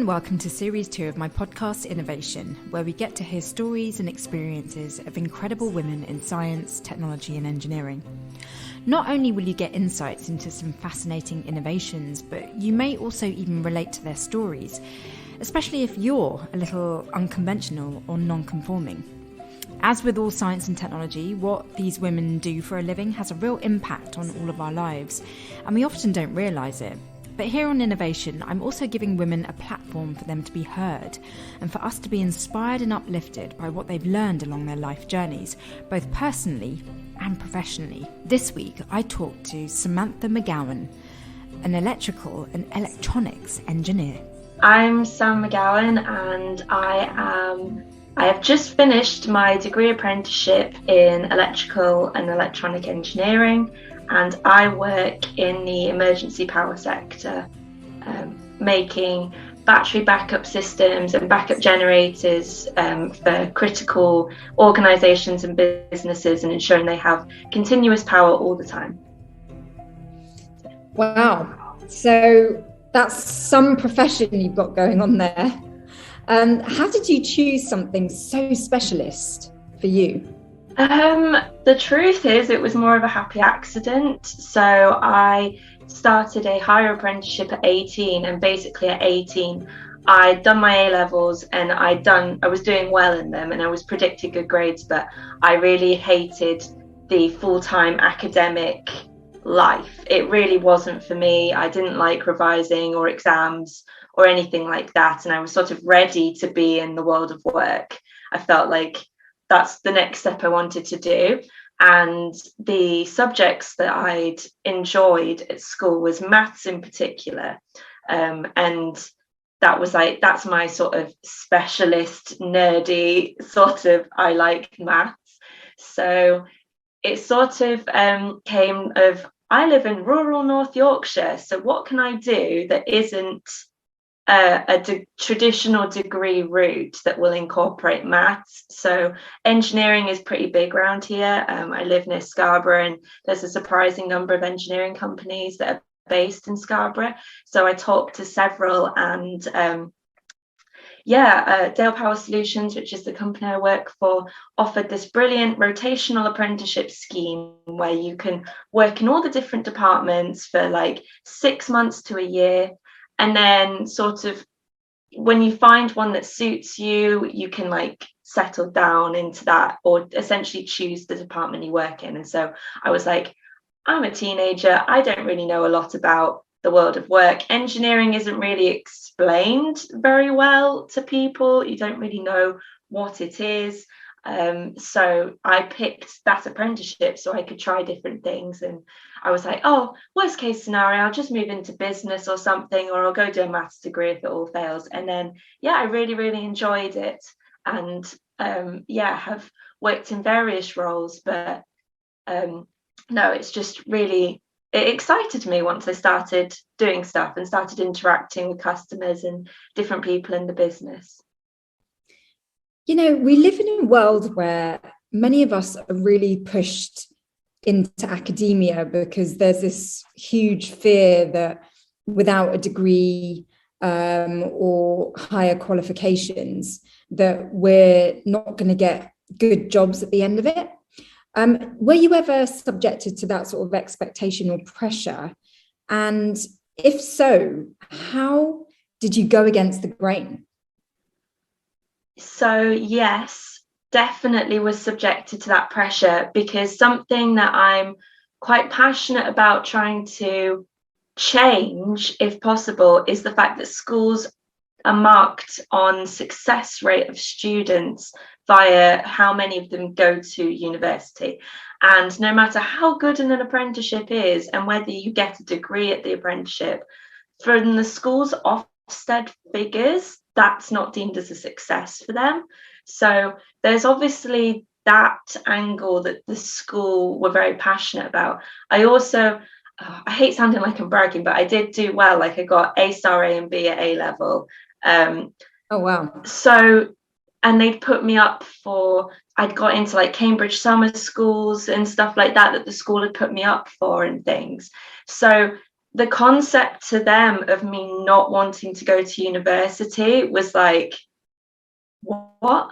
welcome to Series 2 of my podcast, Innervation, where we get to hear stories and experiences of incredible women in science, technology and engineering. Not only will you get insights into some fascinating innovations, but you may also even relate to their stories, especially if you're a little unconventional or non-conforming. As with all science and technology, what these women do for a living has a real impact on all of our lives, and we often don't realise it. But here on Innervation, I'm also giving women a platform for them to be heard and for us to be inspired and uplifted by what they've learned along their life journeys, both personally and professionally. This week, I talked to Samantha McGowan, an electrical and electronics engineer. I'm Sam McGowan, and I have just finished my degree apprenticeship in electrical and electronic engineering, and I work in the emergency power sector, making battery backup systems and backup generators for critical organisations and businesses, and ensuring they have continuous power all the time. Wow, so that's some profession you've got going on there. How did you choose something so specialist for you? The truth is, it was more of a happy accident. So I started a higher apprenticeship at 18, and basically at 18 I'd done my A-levels and I was doing well in them and I was predicted good grades, but I really hated the full-time academic life. It really wasn't for me. I didn't like revising or exams or anything like that, and I was sort of ready to be in the world of work. I felt like that's the next step I wanted to do. And the subjects that I'd enjoyed at school was maths in particular. And that's my sort of specialist, nerdy sort of, I like maths. So it sort of came of, I live in rural North Yorkshire, so what can I do that isn't a traditional degree route that will incorporate maths? So engineering is pretty big around here. I live near Scarborough, and there's a surprising number of engineering companies that are based in Scarborough. So I talked to several, and Dale Power Solutions, which is the company I work for, offered this brilliant rotational apprenticeship scheme where you can work in all the different departments for like 6 months to a year. And then sort of when you find one that suits you, you can like settle down into that, or essentially choose the department you work in. And so I was like, I'm a teenager. I don't really know a lot about the world of work. Engineering isn't really explained very well to people. You don't really know what it is. So I picked that apprenticeship so I could try different things, and I was like, oh, worst case scenario, I'll just move into business or something, or I'll go do a maths degree if it all fails. And then I really enjoyed it, and have worked in various roles, but no, it's just really, it excited me once I started doing stuff and started interacting with customers and different people in the business. You know, we live in a world where many of us are really pushed into academia because there's this huge fear that without a degree or higher qualifications, that we're not going to get good jobs at the end of it. Were you ever subjected to that sort of expectation or pressure? And if so, how did you go against the grain? So yes, definitely was subjected to that pressure, because something that I'm quite passionate about trying to change, if possible, is the fact that schools are marked on success rate of students via how many of them go to university. And no matter how good an apprenticeship is and whether you get a degree at the apprenticeship, from the school's Ofsted figures, that's not deemed as a success for them. So there's obviously that angle that the school were very passionate about. I also, I hate sounding like I'm bragging, but I did do well. Like I got A star, A and B at A level. Oh, wow. So, and they'd put me up for, I'd got into like Cambridge summer schools and stuff like that the school had put me up for and things. So the concept to them of me not wanting to go to university was like, what?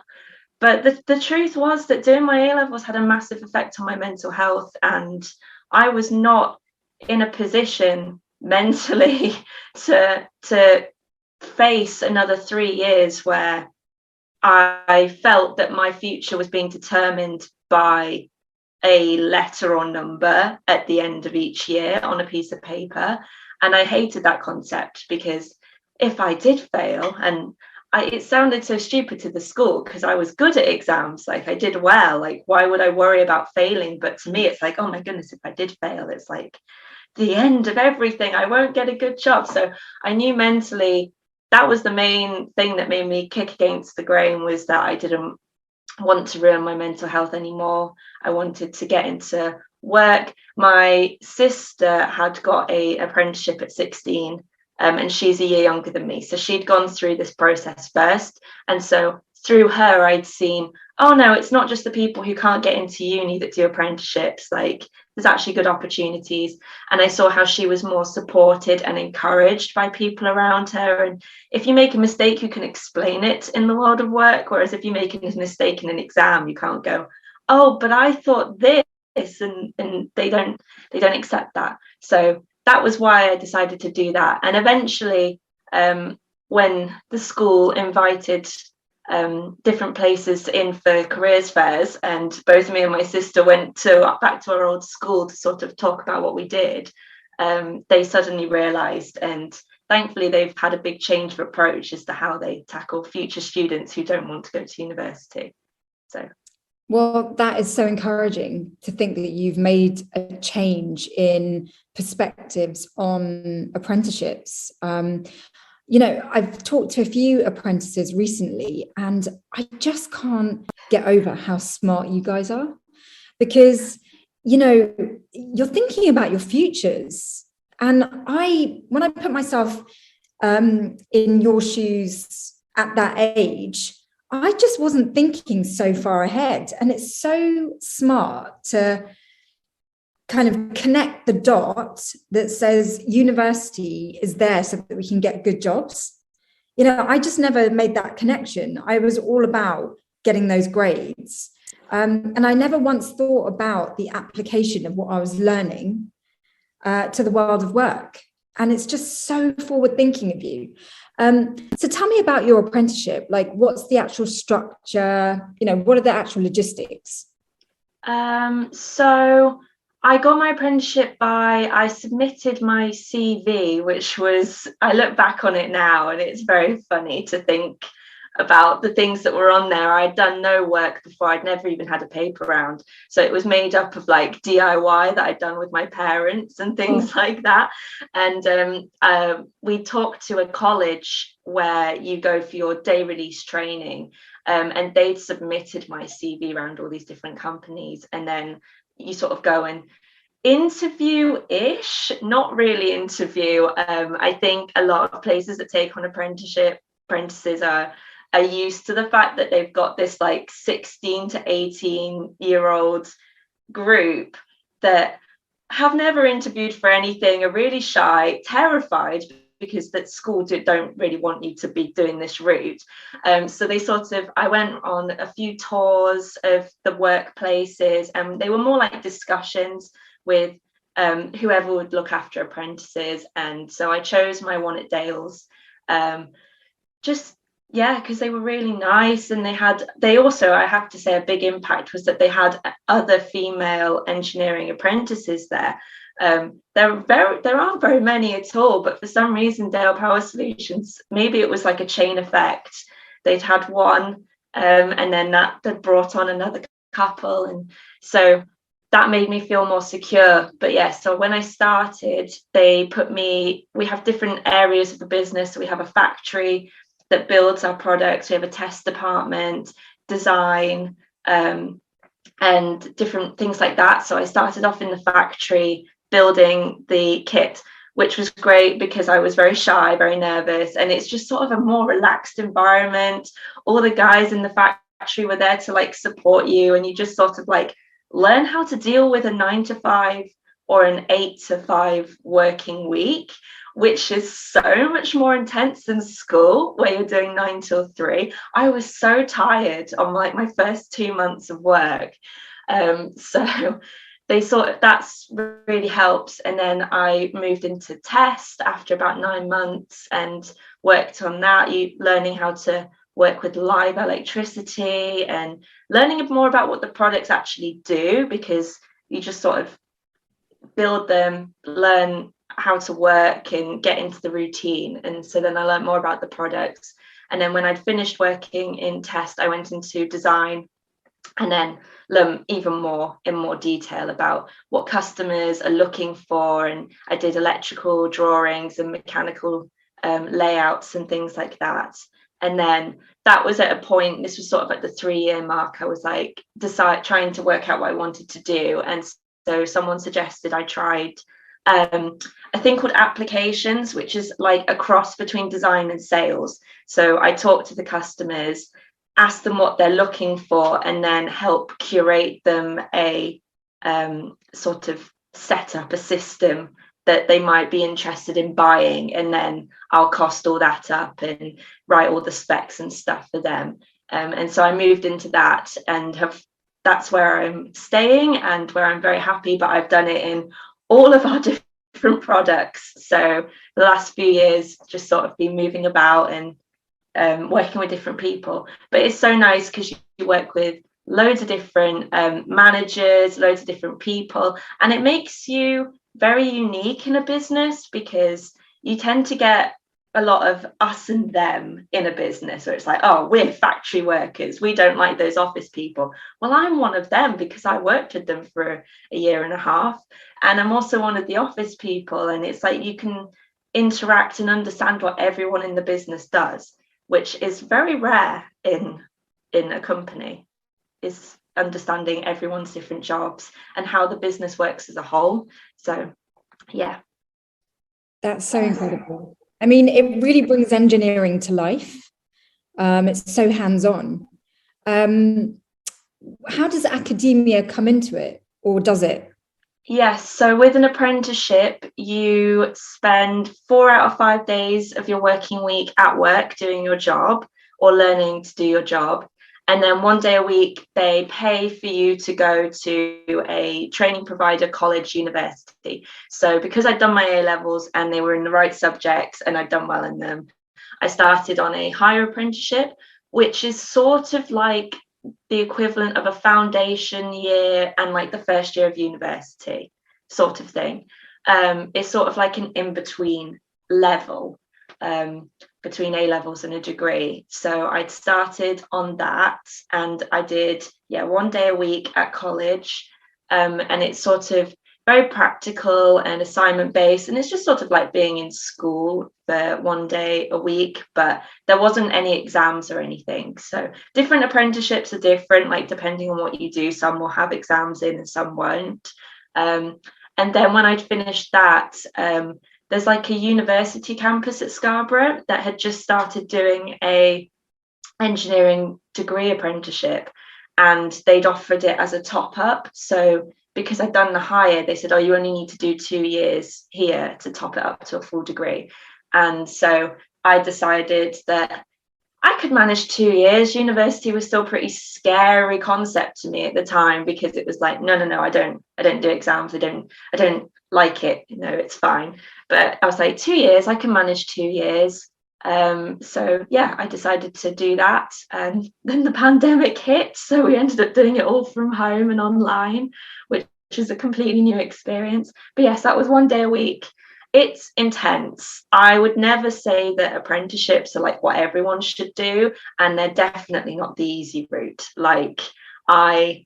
But the truth was that doing my A-levels had a massive effect on my mental health, and I was not in a position mentally to face another 3 years where I felt that my future was being determined by a letter or number at the end of each year on a piece of paper. And I hated that concept, because if I did fail, and it sounded so stupid to the school because I was good at exams, like I did well, like why would I worry about failing? But to me, it's like, oh my goodness, if I did fail, it's like the end of everything. I won't get a good job. So I knew mentally that was the main thing that made me kick against the grain, was that I didn't want to ruin my mental health anymore. I wanted to get into work. My sister had got a apprenticeship at 16, and she's a year younger than me, so she'd gone through this process first, and so through her I'd seen, oh no, it's not just the people who can't get into uni that do apprenticeships, like there's actually good opportunities. And I saw how she was more supported and encouraged by people around her, and if you make a mistake you can explain it in the world of work, whereas if you make a mistake in an exam you can't go, oh but I thought this, and they don't accept that. So that was why I decided to do that. And eventually, when the school invited different places in for careers fairs, and both me and my sister went back to our old school to sort of talk about what we did, they suddenly realised, and thankfully they've had a big change of approach as to how they tackle future students who don't want to go to university. So. Well, that is so encouraging to think that you've made a change in perspectives on apprenticeships. I've talked to a few apprentices recently, and I just can't get over how smart you guys are, because, you're thinking about your futures. And when I put myself in your shoes at that age, I just wasn't thinking so far ahead. And it's so smart to kind of connect the dot that says university is there so that we can get good jobs. I just never made that connection. I was all about getting those grades. And I never once thought about the application of what I was learning to the world of work. And it's just so forward thinking of you. So tell me about your apprenticeship. Like, what's the actual structure? What are the actual logistics? So I got my apprenticeship I submitted my CV, which was, I look back on it now and it's very funny to think about the things that were on there. I'd done no work before. I'd never even had a paper round. So it was made up of like DIY that I'd done with my parents and things like that. And we talked to a college where you go for your day release training, and they'd submitted my CV around all these different companies. And then you sort of go and interview-ish, not really interview. I think a lot of places that take on apprentices are used to the fact that they've got this like 16 to 18-year-old group that have never interviewed for anything, are really shy, terrified, because that school don't really want you to be doing this route. So I went on a few tours of the workplaces, and they were more like discussions with whoever would look after apprentices. And so I chose my one at Dales, because they were really nice. And they also, I have to say, a big impact was that they had other female engineering apprentices there. There aren't very many at all, but for some reason Dale Power Solutions, maybe it was like a chain effect. They'd had one, and then that brought on another couple, and so that made me feel more secure. But yeah, so when I started, we have different areas of the business. So we have a factory that builds our products, we have a test department, design, and different things like that. So I started off in the factory building the kit, which was great because I was very shy, very nervous, and it's just sort of a more relaxed environment. All the guys in the factory were there to like support you, and you just sort of like learn how to deal with a 9 to 5 or an 8 to 5 working week, which is so much more intense than school where you're doing 9 till 3. I was so tired on like my first 2 months of work. So they that's really helps. And then I moved into test after about 9 months and worked on that, learning how to work with live electricity and learning more about what the products actually do, because you just sort of build them, learn how to work and get into the routine. And so then I learned more about the products. And then when I'd finished working in test, I went into design and then learn even more in more detail about what customers are looking for. And I did electrical drawings and mechanical layouts and things like that. And then that was at a point, this was sort of at the 3-year mark, I was like trying to work out what I wanted to do. And so someone suggested I tried a thing called Applications, which is like a cross between design and sales. So I talk to the customers, ask them what they're looking for, and then help curate them a sort of set up a system that they might be interested in buying, and then I'll cost all that up and write all the specs and stuff for them. And so I moved into that and that's where I'm staying and where I'm very happy, but I've done it in all of our different products. So the last few years just sort of been moving about and working with different people. But it's so nice because you work with loads of different managers, loads of different people, and it makes you very unique in a business, because you tend to get a lot of us and them in a business where it's like, oh, we're factory workers, we don't like those office people. Well, I'm one of them because I worked with them for a year and a half, and I'm also one of the office people. And it's like you can interact and understand what everyone in the business does, which is very rare in a company, is understanding everyone's different jobs and how the business works as a whole. So yeah, that's so incredible. I mean, it really brings engineering to life. It's so hands-on. How does academia come into it, or does it? Yes, so with an apprenticeship, you spend 4 out of 5 days of your working week at work doing your job or learning to do your job. And then 1 day a week, they pay for you to go to a training provider, college, university. So because I'd done my A-levels and they were in the right subjects and I'd done well in them, I started on a higher apprenticeship, which is sort of like the equivalent of a foundation year and like the first year of university sort of thing. It's sort of like an in-between level between A-levels and a degree. So I'd started on that and I did 1 day a week at college, and it's sort of very practical and assignment based, and it's just sort of like being in school for 1 day a week, but there wasn't any exams or anything. So different apprenticeships are different, like depending on what you do. Some will have exams in and some won't. And then when I'd finished that, there's like a university campus at Scarborough that had just started doing a engineering degree apprenticeship, and they'd offered it as a top up. So because I'd done the higher, they said, oh, you only need to do 2 years here to top it up to a full degree. And so I decided that I could manage 2 years. University was still a pretty scary concept to me at the time, because it was like, no, I don't do exams. I don't like it. It's fine. But I was like, 2 years, I can manage 2 years. So yeah, I decided to do that. And then the pandemic hit. So we ended up doing it all from home and online, which is a completely new experience. But yes, that was 1 day a week. It's intense. I would never say that apprenticeships are like what everyone should do, and they're definitely not the easy route. Like I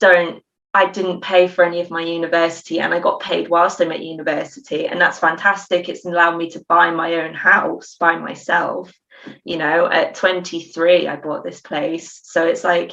didn't pay for any of my university, and I got paid whilst I'm at university, and that's fantastic. It's allowed me to buy my own house by myself. At 23 I bought this place, so it's like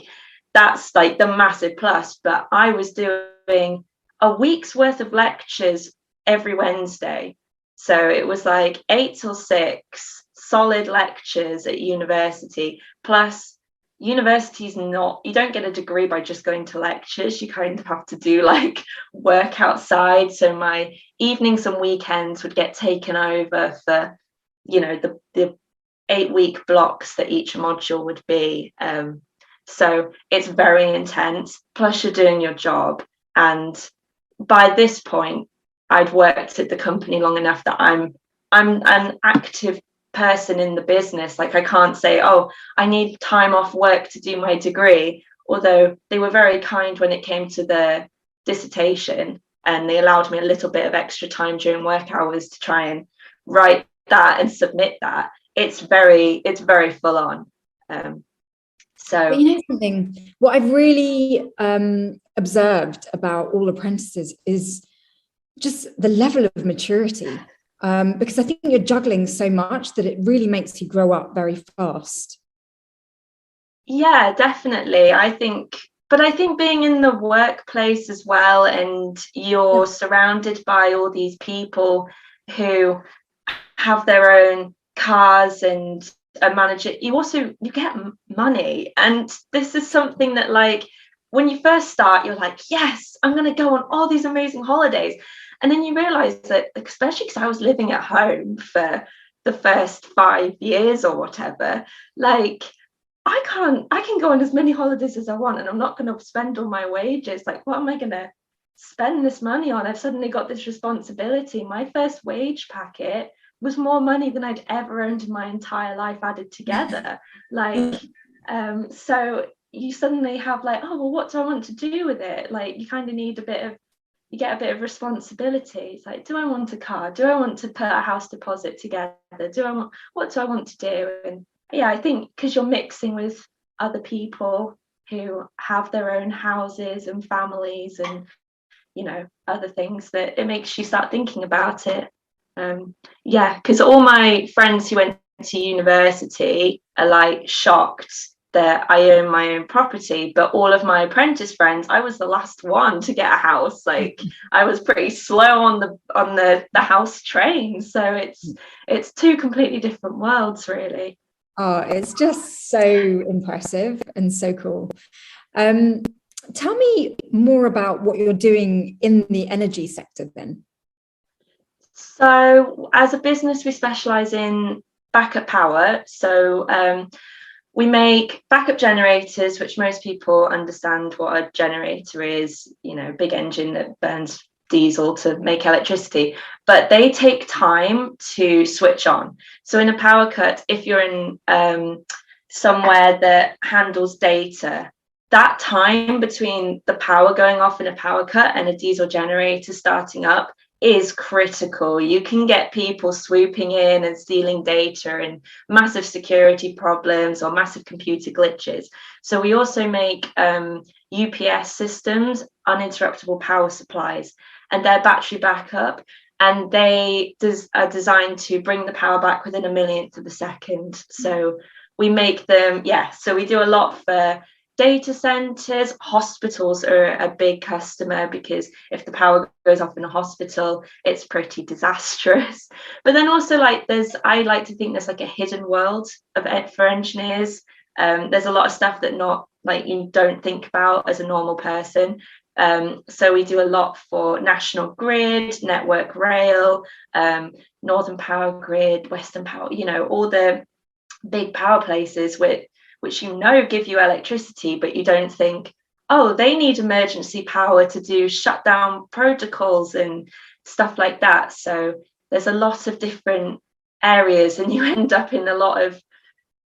that's like the massive plus. But I was doing a week's worth of lectures every Wednesday, so it was like 8 till 6 solid lectures at university, plus university's not, you don't get a degree by just going to lectures. You kind of have to do like work outside. So my evenings and weekends would get taken over for, you know, the 8-week blocks that each module would be. So it's very intense, plus you're doing your job. And by this point, I'd worked at the company long enough that I'm an active person in the business. Like, I can't say, oh, I need time off work to do my degree, although they were very kind when it came to the dissertation, and they allowed me a little bit of extra time during work hours to try and write that and submit that. It's very full on. But you know something, what I've really observed about all apprentices is just the level of maturity, because I think you're juggling so much that it really makes you grow up very fast. Yeah, definitely. I think being in the workplace as well, and you're surrounded by all these people who have their own cars and a manager, you get money. And this is something that, like, when you first start, you're like, yes, I'm going to go on all these amazing holidays. And then you realize that, especially because I was living at home for the first 5 years or whatever, like, I can go on as many holidays as I want, and I'm not going to spend all my wages. Like, what am I going to spend this money on? I've suddenly got this responsibility. My first wage packet was more money than I'd ever earned in my entire life added together. Like, so you suddenly have like, oh, well, what do I want to do with it? Like, you kind of need you get a bit of responsibility. It's like, do I want a car? Do I want to put a house deposit together? What do I want to do? And yeah, I think because you're mixing with other people who have their own houses and families and, you know, other things, that it makes you start thinking about it. Yeah, because all my friends who went to university are like shocked that I own my own property, but all of my apprentice friends, I was the last one to get a house. Like, I was pretty slow on the house train. So it's two completely different worlds, really. Oh, it's just so impressive and so cool. Tell me more about what you're doing in the energy sector then. So as a business, we specialize in backup power. So we make backup generators, which most people understand what a generator is, you know, big engine that burns diesel to make electricity, but they take time to switch on. So in a power cut, if you're in somewhere that handles data, that time between the power going off in a power cut and a diesel generator starting up is critical. You can get people swooping in and stealing data, and massive security problems or massive computer glitches. So we also make UPS systems, uninterruptible power supplies, and they're battery backup, and they are designed to bring the power back within a millionth of a second. So we make them, so we do a lot for data centers. Hospitals are a big customer, because if the power goes off in a hospital, it's pretty disastrous. But then also, like, I like to think there's like a hidden world for engineers. There's a lot of stuff that not like you don't think about as a normal person. So we do a lot for National Grid, Network Rail, Northern Power Grid, Western Power, you know, all the big power places which you know give you electricity, but you don't think, oh, they need emergency power to do shutdown protocols and stuff like that. So there's a lot of different areas, and you end up in a lot of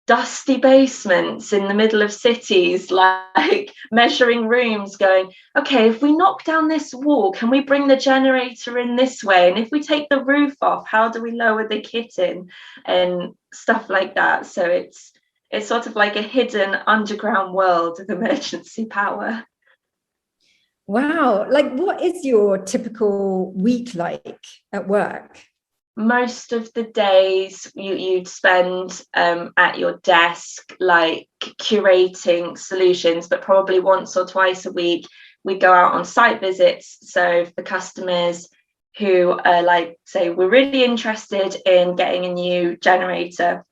dusty basements in the middle of cities, like measuring rooms, going, okay, if we knock down this wall, can we bring the generator in this way? And if we take the roof off, how do we lower the kit in? And stuff like that. So it's sort of like a hidden underground world of emergency power. Wow. Like, what is your typical week like at work? Most of the days you'd spend at your desk, like curating solutions, but probably once or twice a week we go out on site visits. So for customers who are like, say, we're really interested in getting a new generator,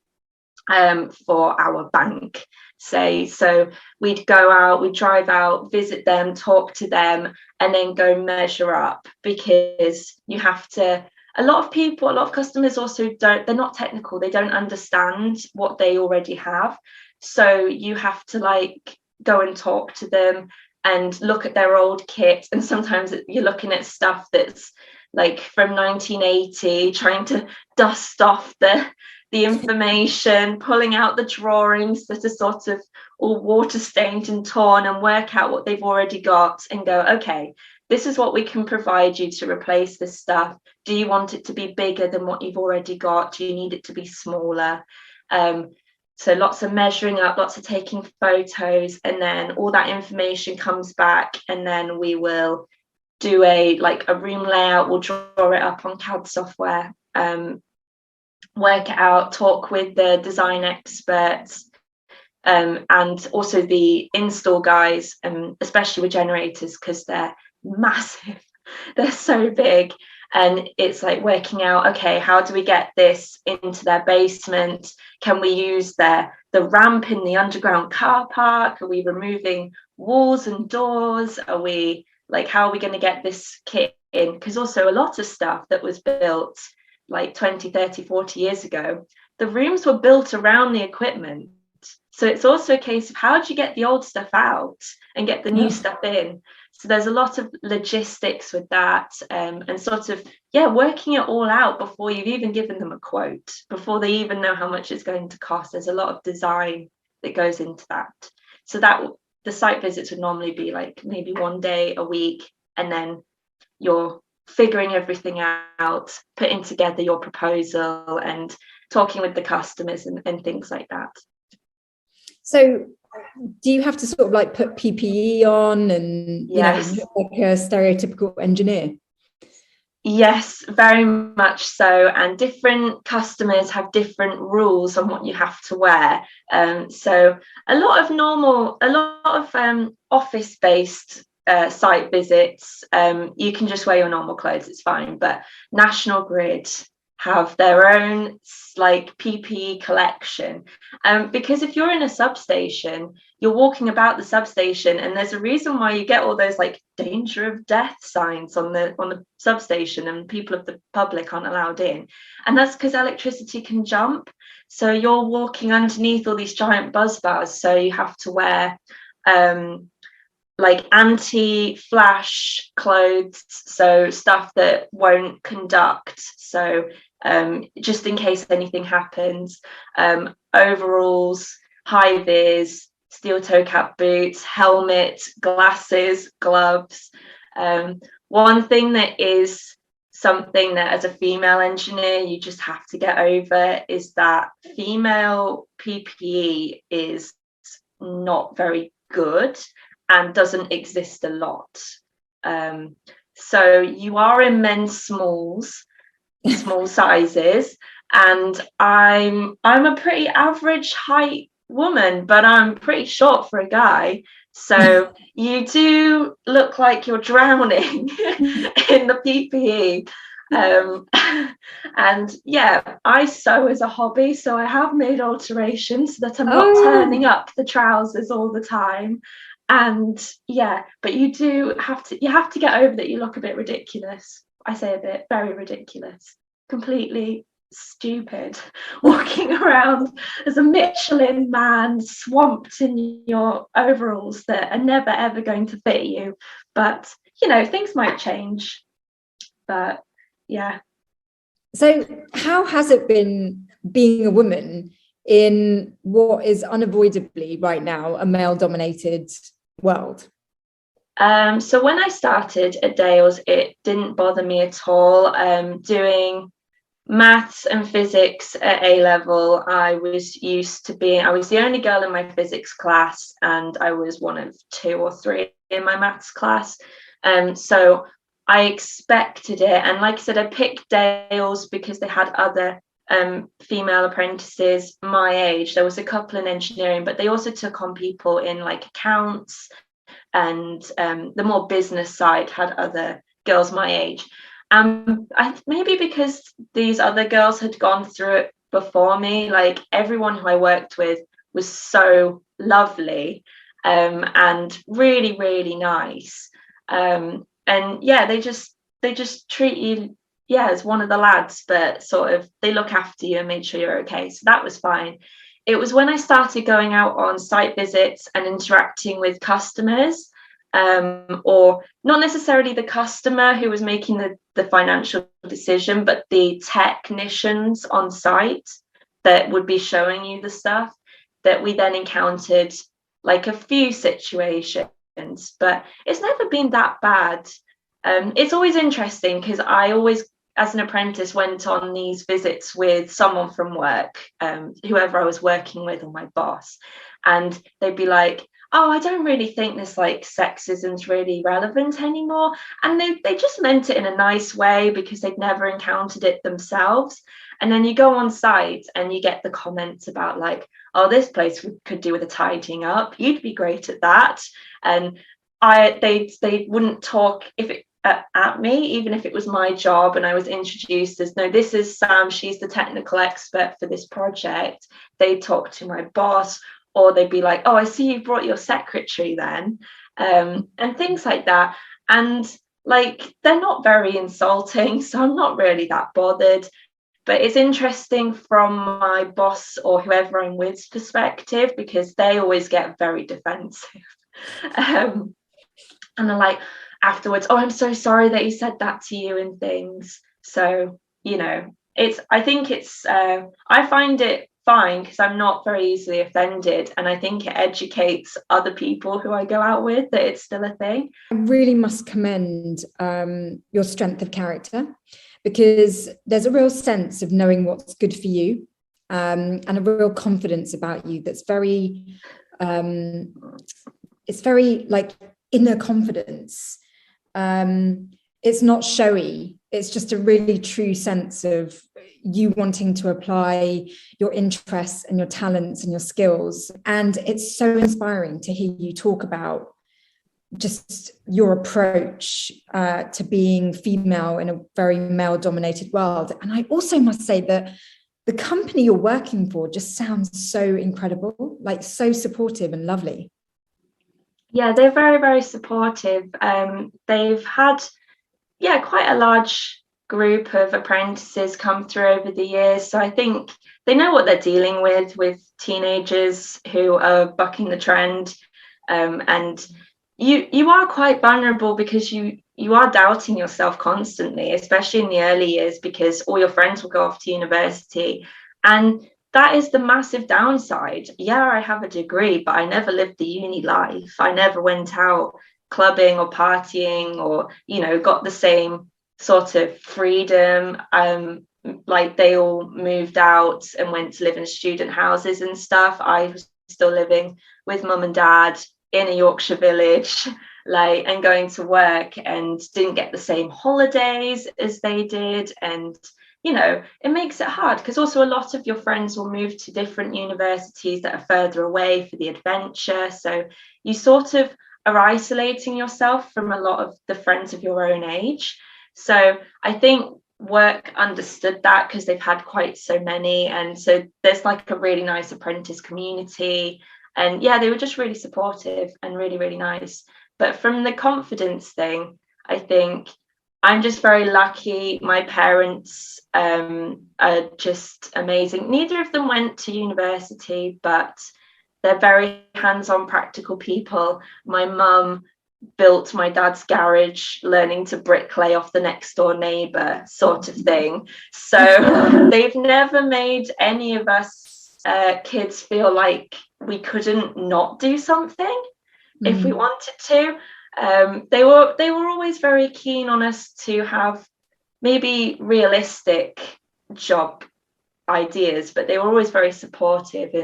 for our bank, say. So we'd go out, we'd drive out, visit them, talk to them, and then go measure up, because you have to, a lot of customers also they're not technical, they don't understand what they already have. So you have to like go and talk to them and look at their old kit. And sometimes you're looking at stuff that's like from 1980, trying to dust off the information, pulling out the drawings that are sort of all water stained and torn, and work out what they've already got and go, okay, this is what we can provide you to replace this stuff. Do you want it to be bigger than what you've already got? Do you need it to be smaller? So lots of measuring up, lots of taking photos, and then all that information comes back, and then we will do a room layout. We'll draw it up on CAD software, work it out, talk with the design experts, and also the install guys, especially with generators, because they're massive, they're so big. And it's like working out, okay, how do we get this into their basement? Can we use the ramp in the underground car park? Are we removing walls and doors? Are we like, how are we going to get this kit in? Because also a lot of stuff that was built like 20, 30, 40 years ago, the rooms were built around the equipment. So it's also a case of how do you get the old stuff out and get the new stuff in? So there's a lot of logistics with that, and sort of, working it all out before you've even given them a quote, before they even know how much it's going to cost. There's a lot of design that goes into that. So that the site visits would normally be like maybe one day a week, and then you're figuring everything out, putting together your proposal and talking with the customers and things like that. So do you have to sort of like put PPE on and yes. Look like a stereotypical engineer? Yes, very much so. And different customers have different rules on what you have to wear. So a lot of office-based site visits, you can just wear your normal clothes, it's fine. But National Grid have their own like PPE collection, because if you're in a substation, you're walking about the substation, and there's a reason why you get all those like danger of death signs on the substation, and people of the public aren't allowed in, and that's because electricity can jump. So you're walking underneath all these giant buzz bars, so you have to wear like anti-flash clothes, so stuff that won't conduct, so just in case anything happens, overalls, high vis, steel toe cap boots, helmet, glasses, gloves. One thing that is something that as a female engineer you just have to get over is that female PPE is not very good and doesn't exist a lot. So you are in men's small sizes, and I'm a pretty average height woman, but I'm pretty short for a guy, so you do look like you're drowning in the PPE. And I sew as a hobby, so I have made alterations so that I'm not turning up the trousers all the time. And but you have to get over that you look a bit ridiculous. I say a bit, very ridiculous, completely stupid, walking around as a Michelin man, swamped in your overalls that are never ever going to fit you. But things might change. But so how has it been being a woman in what is unavoidably right now a male-dominated world? So when I started at Dales, it didn't bother me at all. Doing maths and physics at A level, I was the only girl in my physics class, and I was one of 2 or 3 in my maths class. So I expected it. And like I said, I picked Dales because they had other female apprentices my age. There was a couple in engineering, but they also took on people in like accounts, and the more business side had other girls my age. Maybe because these other girls had gone through it before me. Like everyone who I worked with was so lovely, and really, really nice. And yeah, they just treat you, yeah, as one of the lads, but sort of they look after you and make sure you're okay. So that was fine. It was when I started going out on site visits and interacting with customers, or not necessarily the customer who was making the financial decision, but the technicians on site that would be showing you the stuff, that we then encountered like a few situations, but it's never been that bad. It's always interesting because I always, as an apprentice, went on these visits with someone from work, whoever I was working with or my boss, and they'd be like, oh, I don't really think this like sexism's really relevant anymore. And they just meant it in a nice way because they'd never encountered it themselves. And then you go on site and you get the comments about like, oh, this place could do with a tidying up. You'd be great at that. And they wouldn't talk if it at me, even if it was my job and I was introduced as, no, this is Sam, she's the technical expert for this project. They'd talk to my boss, or they'd be like, oh, I see you brought your secretary then, and things like that. And like, they're not very insulting, so I'm not really that bothered. But it's interesting from my boss or whoever I'm with's perspective, because they always get very defensive. And they're like, afterwards, oh, I'm so sorry that he said that to you and things. So, you know, I think it's, I find it fine because I'm not very easily offended, and I think it educates other people who I go out with that it's still a thing. I really must commend your strength of character, because there's a real sense of knowing what's good for you, and a real confidence about you that's very, it's very like inner confidence. It's not showy. It's just a really true sense of you wanting to apply your interests and your talents and your skills. And it's so inspiring to hear you talk about just your approach to being female in a very male-dominated world. And I also must say that the company you're working for just sounds so incredible, like so supportive and lovely. Yeah, they're very, very supportive. They've had, yeah, quite a large group of apprentices come through over the years. So I think they know what they're dealing with teenagers who are bucking the trend. And you are quite vulnerable because you are doubting yourself constantly, especially in the early years, because all your friends will go off to university. And that is the massive downside. Yeah, I have a degree, but I never lived the uni life. I never went out clubbing or partying, or, you know, got the same sort of freedom. Like they all moved out and went to live in student houses and stuff. I was still living with mum and dad in a Yorkshire village, like, and going to work, and didn't get the same holidays as they did. And you know, it makes it hard because also a lot of your friends will move to different universities that are further away for the adventure. So you sort of are isolating yourself from a lot of the friends of your own age. So I think work understood that because they've had quite so many. And so there's like a really nice apprentice community. And yeah, they were just really supportive and really, really nice. But from the confidence thing, I think I'm just very lucky. My parents are just amazing. Neither of them went to university, but they're very hands-on, practical people. My mum built my dad's garage, learning to bricklay off the next door neighbour, sort of thing. So they've never made any of us kids feel like we couldn't not do something if we wanted to. They were always very keen on us to have maybe realistic job ideas, but they were always very supportive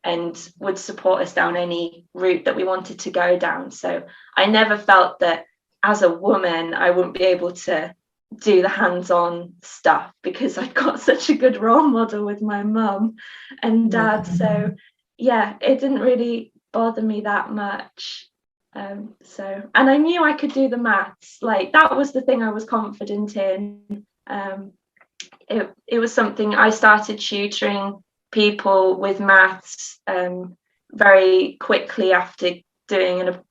and would support us down any route that we wanted to go down. So I never felt that as a woman I wouldn't be able to do the hands-on stuff because I'd got such a good role model with my mum and dad. So yeah, it didn't really bother me that much. So, and I knew I could do the maths, like that was the thing I was confident in. it was something I started tutoring people with maths very quickly after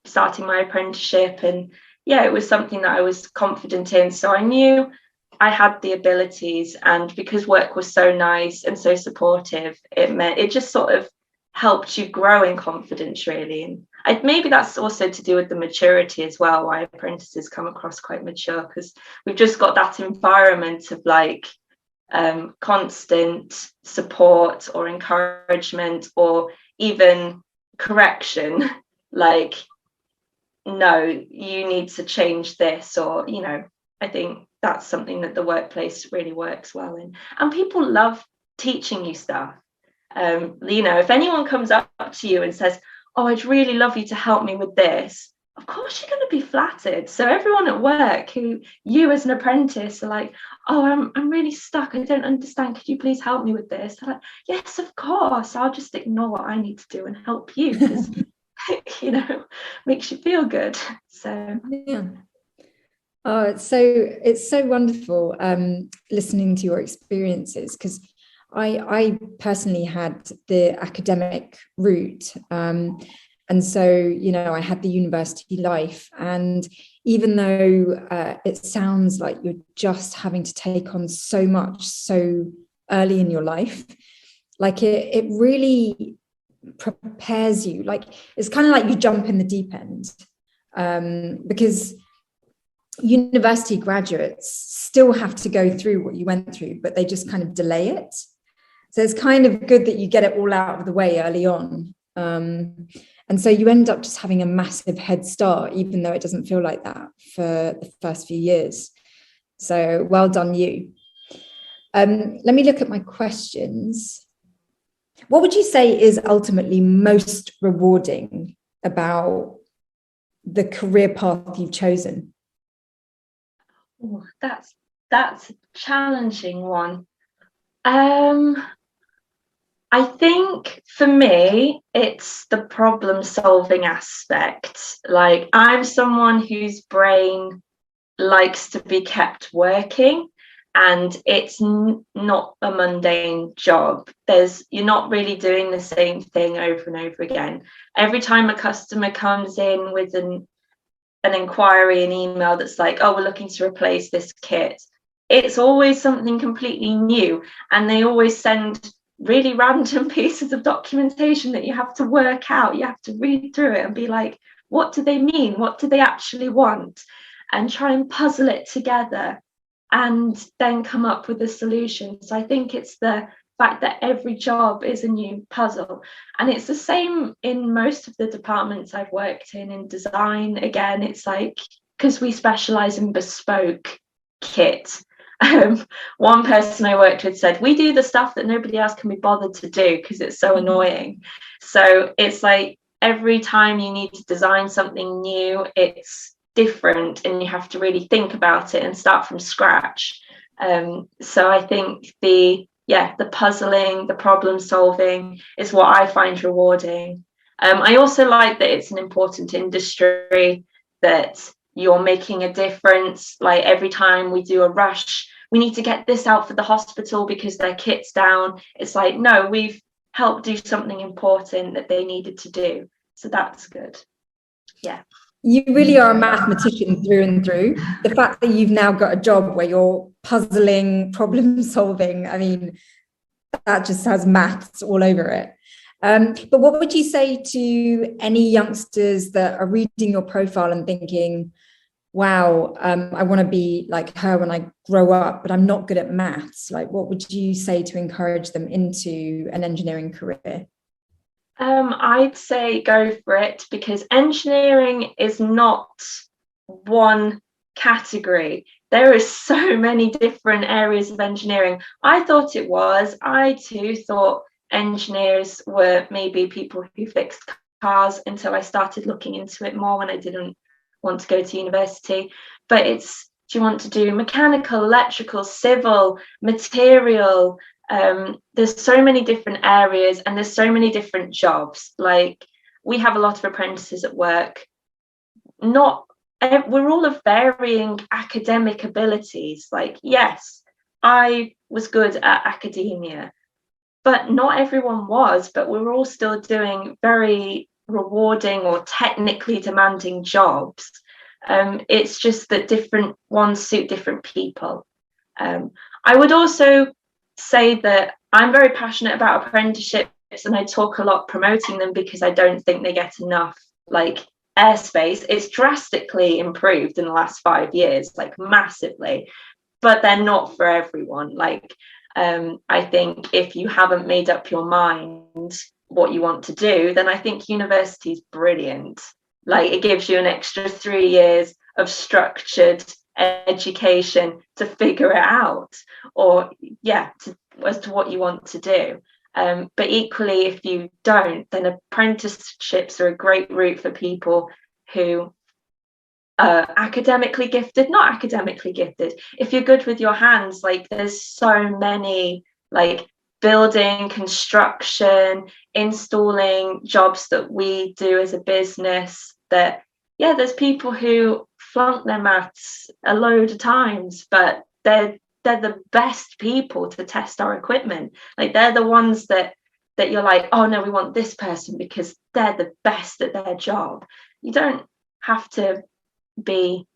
starting my apprenticeship, and yeah, it was something that I was confident in. So I knew I had the abilities, and because work was so nice and so supportive, it just sort of helped you grow in confidence, really. And maybe that's also to do with the maturity as well, why apprentices come across quite mature, because we've just got that environment of like constant support or encouragement or even correction, like, no, you need to change this, or, you know, I think that's something that the workplace really works well in. And people love teaching you stuff. You know, if anyone comes up to you and says, oh, I'd really love you to help me with this, of course you're going to be flattered. So everyone at work who you as an apprentice are like, oh, I'm really stuck, I don't understand, could you please help me with this? They're like, yes, of course, I'll just ignore what I need to do and help you, because you know, makes you feel good. So yeah. Oh, it's so wonderful listening to your experiences, because I personally had the academic route, and so, you know, I had the university life, and even though it sounds like you're just having to take on so much so early in your life, like it really prepares you. Like, it's kind of like you jump in the deep end, because university graduates still have to go through what you went through, but they just kind of delay it. So it's kind of good that you get it all out of the way early on. And so you end up just having a massive head start, even though it doesn't feel like that for the first few years. So well done, you. Let me look at my questions. What would you say is ultimately most rewarding about the career path you've chosen? Oh, that's a challenging one. I think for me, it's the problem solving aspect. Like, I'm someone whose brain likes to be kept working, and it's not a mundane job. You're not really doing the same thing over and over again. Every time a customer comes in with an inquiry, an email that's like, oh, we're looking to replace this kit, it's always something completely new, and they always send really random pieces of documentation that you have to work out. You have to read through it and be like, what do they mean? What do they actually want? And try and puzzle it together and then come up with a solution. So I think it's the fact that every job is a new puzzle. And it's the same in most of the departments I've worked in design. Again, it's like, because we specialize in bespoke kit. One person I worked with said, we do the stuff that nobody else can be bothered to do because it's so annoying. So it's like every time you need to design something new, it's different, and you have to really think about it and start from scratch. So I think the puzzling, the problem solving is what I find rewarding. I also like that it's an important industry, that you're making a difference. Like, every time we do a rush, we need to get this out for the hospital because their kit's down. It's like, no, we've helped do something important that they needed to do. So that's good. Yeah. You really are a mathematician through and through. The fact that you've now got a job where you're puzzling, problem solving, I mean, that just has maths all over it. But what would you say to any youngsters that are reading your profile and thinking, wow, I want to be like her when I grow up, but I'm not good at maths? Like, what would you say to encourage them into an engineering career? I'd say go for it, because engineering is not one category. There are so many different areas of engineering. I thought it was. I too thought engineers were maybe people who fixed cars, until I started looking into it more when I didn't want to go to university. But it's, do you want to do mechanical, electrical, civil, material? There's so many different areas, and there's so many different jobs. Like, we have a lot of apprentices at work. We're all of varying academic abilities. Like, yes, I was good at academia, but not everyone was. But we were all still doing very rewarding or technically demanding jobs. It's just that different ones suit different people. I would also say that I'm very passionate about apprenticeships, and I talk a lot promoting them because I don't think they get enough like airspace. It's drastically improved in the last 5 years, like massively, but they're not for everyone. Like I think if you haven't made up your mind what you want to do, then I think university is brilliant. Like it gives you an extra 3 years of structured education to figure it out, or as to what you want to do. But equally, if you don't, then apprenticeships are a great route for people who are academically gifted, not academically gifted. If you're good with your hands, like there's so many like building, construction, installing jobs that we do as a business that, yeah, there's people who flunk their maths a load of times, but they're the best people to test our equipment. Like they're the ones that you're like, oh no, we want this person because they're the best at their job. You don't have to be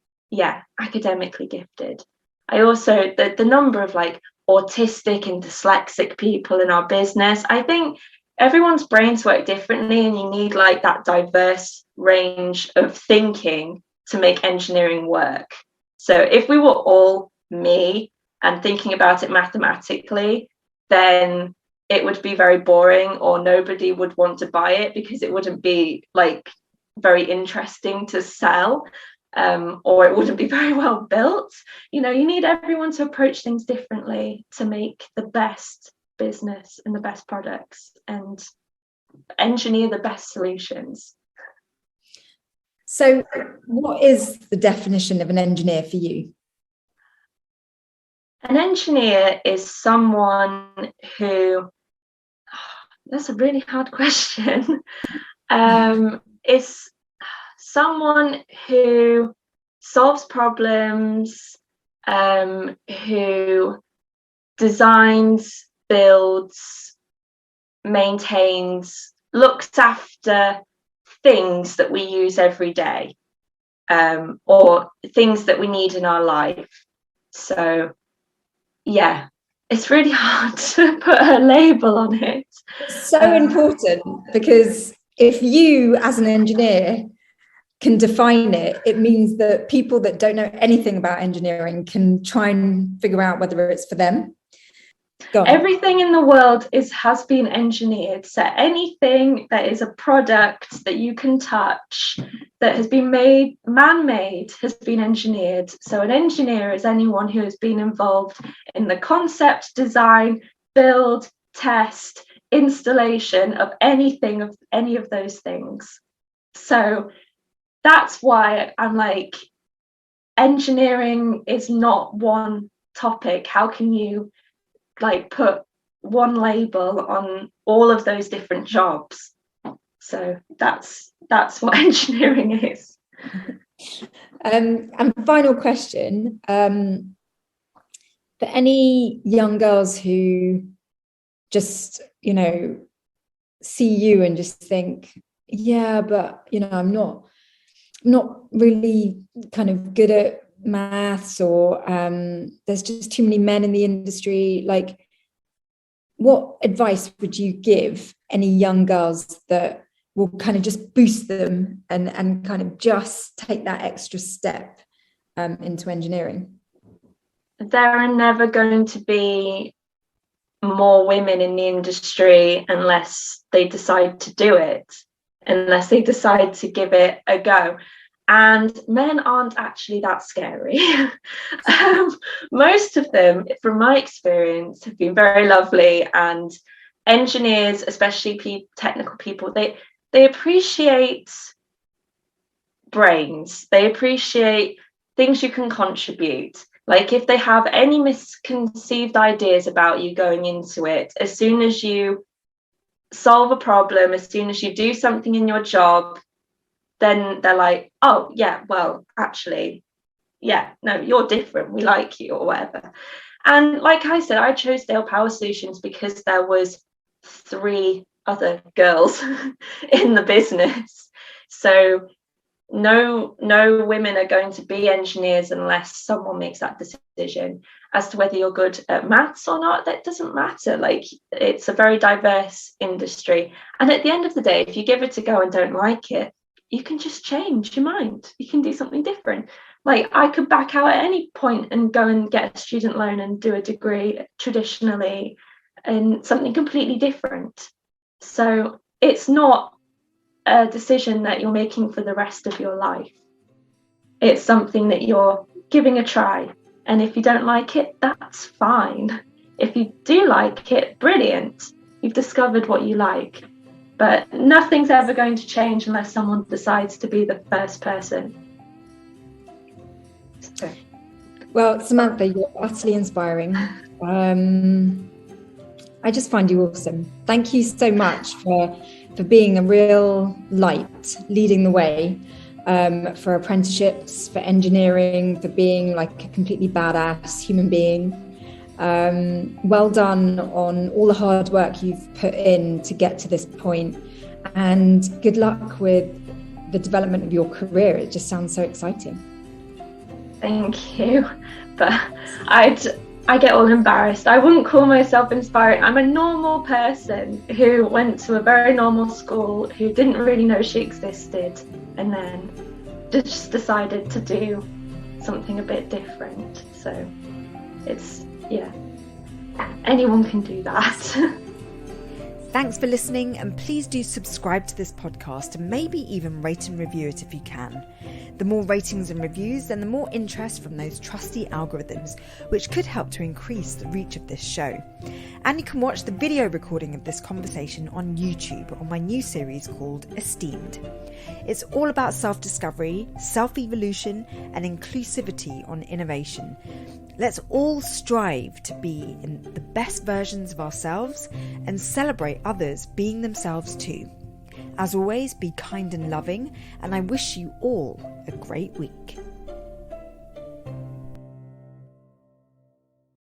academically gifted. I also the number of like autistic and dyslexic people in our business, I think everyone's brains work differently, and you need like that diverse range of thinking to make engineering work. So if we were all me and thinking about it mathematically, then it would be very boring, or nobody would want to buy it because it wouldn't be like very interesting to sell, or it wouldn't be very well built. You know, you need everyone to approach things differently to make the best business and the best products and engineer the best solutions. So what is the definition of an engineer for you? An engineer is someone who, that's a really hard question. Is someone who solves problems, who designs, builds, maintains, looks after things that we use every day, or things that we need in our life. So yeah, it's really hard to put a label on it. It's so important, because if you as an engineer can define it, it means that people that don't know anything about engineering can try and figure out whether it's for them. Everything in the world has been engineered. So anything that is a product that you can touch, that has been made, man-made, has been engineered. So an engineer is anyone who has been involved in the concept, design, build, test, installation of anything, of any of those things. So that's why I'm like, engineering is not one topic. How can you like put one label on all of those different jobs? So that's what engineering is. And final question, for any young girls who just, you know, see you and just think, yeah, but you know, I'm not really kind of good at maths, or there's just too many men in the industry. Like, what advice would you give any young girls that will kind of just boost them and kind of just take that extra step into engineering? There are never going to be more women in the industry unless they decide to do it, unless they decide to give it a go. And men aren't actually that scary. Most of them, from my experience, have been very lovely. And engineers, especially technical people, they appreciate brains. They appreciate things you can contribute. Like if they have any misconceived ideas about you going into it, as soon as you solve a problem, as soon as you do something in your job, then they're like, oh yeah, well actually, yeah, no, you're different, we like you, or whatever. And like I said, I chose Dale Power Solutions because there was 3 other girls in the business. So no women are going to be engineers unless someone makes that decision. As to whether you're good at maths or not, that doesn't matter. Like, it's a very diverse industry. And at the end of the day, if you give it a go and don't like it, you can just change your mind. You can do something different. Like, I could back out at any point and go and get a student loan and do a degree traditionally in something completely different. So it's not a decision that you're making for the rest of your life. It's something that you're giving a try. And if you don't like it, that's fine. If you do like it, brilliant. You've discovered what you like. But nothing's ever going to change unless someone decides to be the first person. So. Well, Samantha, you're utterly inspiring. I just find you awesome. Thank you so much for being a real light, leading the way for apprenticeships, for engineering, for being like a completely badass human being. Well done on all the hard work you've put in to get to this point, and good luck with the development of your career. It just sounds so exciting. Thank you. But I get all embarrassed. I wouldn't call myself inspiring. I'm a normal person who went to a very normal school, who didn't really know she existed, and then just decided to do something a bit different. So it's, yeah, anyone can do that. Thanks for listening, and please do subscribe to this podcast and maybe even rate and review it if you can. The more ratings and reviews, then the more interest from those trusty algorithms, which could help to increase the reach of this show. And you can watch the video recording of this conversation on YouTube on my new series called Esteemed. It's all about self-discovery, self-evolution, and inclusivity on innovation. Let's all strive to be in the best versions of ourselves and celebrate others being themselves too. As always, be kind and loving, and I wish you all a great week.